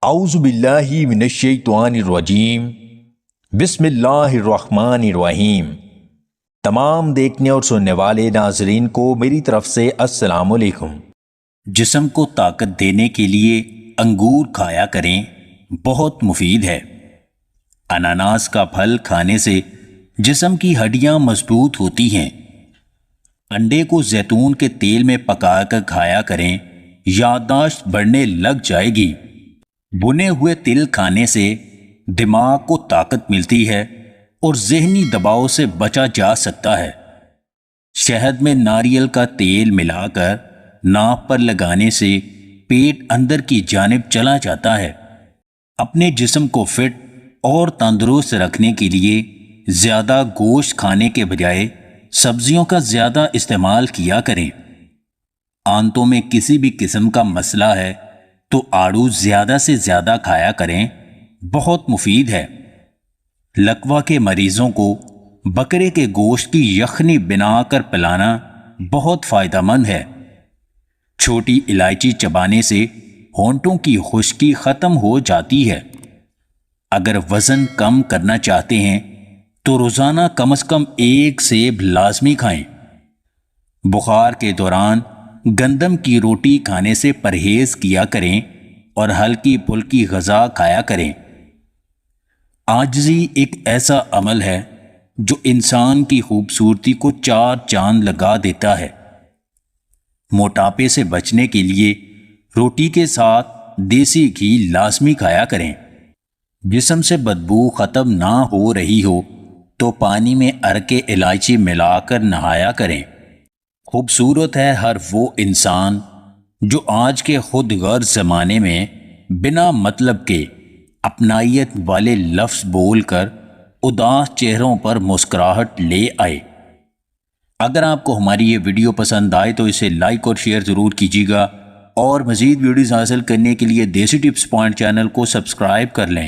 اعوذ باللہ من الشیطان الرجیم بسم اللہ الرحمن الرحیم۔ تمام دیکھنے اور سننے والے ناظرین کو میری طرف سے السلام علیکم۔ جسم کو طاقت دینے کے لیے انگور کھایا کریں، بہت مفید ہے۔ اناناس کا پھل کھانے سے جسم کی ہڈیاں مضبوط ہوتی ہیں۔ انڈے کو زیتون کے تیل میں پکا کر کھایا کریں، یادداشت بڑھنے لگ جائے گی۔ بنے ہوئے تل کھانے سے دماغ کو طاقت ملتی ہے اور ذہنی دباؤ سے بچا جا سکتا ہے۔ شہد میں ناریل کا تیل ملا کر ناک پر لگانے سے پیٹ اندر کی جانب چلا جاتا ہے۔ اپنے جسم کو فٹ اور تندرست رکھنے کے لیے زیادہ گوشت کھانے کے بجائے سبزیوں کا زیادہ استعمال کیا کریں۔ آنتوں میں کسی بھی قسم کا مسئلہ ہے تو آڑو زیادہ سے زیادہ کھایا کریں، بہت مفید ہے۔ لکوہ کے مریضوں کو بکرے کے گوشت کی یخنی بنا کر پلانا بہت فائدہ مند ہے۔ چھوٹی الائچی چبانے سے ہونٹوں کی خشکی ختم ہو جاتی ہے۔ اگر وزن کم کرنا چاہتے ہیں تو روزانہ کم از کم 1 سیب لازمی کھائیں۔ بخار کے دوران گندم کی روٹی کھانے سے پرہیز کیا کریں اور ہلکی پھلکی غذا کھایا کریں۔ عاجزی ایک ایسا عمل ہے جو انسان کی خوبصورتی کو 4 چاند لگا دیتا ہے۔ موٹاپے سے بچنے کے لیے روٹی کے ساتھ دیسی گھی لازمی کھایا کریں۔ جسم سے بدبو ختم نہ ہو رہی ہو تو پانی میں ارک الائچی ملا کر نہایا کریں۔ خوبصورت ہے ہر وہ انسان جو آج کے خود غرض زمانے میں بنا مطلب کے اپنائیت والے لفظ بول کر اداس چہروں پر مسکراہٹ لے آئے۔ اگر آپ کو ہماری یہ ویڈیو پسند آئے تو اسے لائک اور شیئر ضرور کیجیے گا، اور مزید ویڈیوز حاصل کرنے کے لیے دیسی ٹپس پوائنٹ چینل کو سبسکرائب کر لیں۔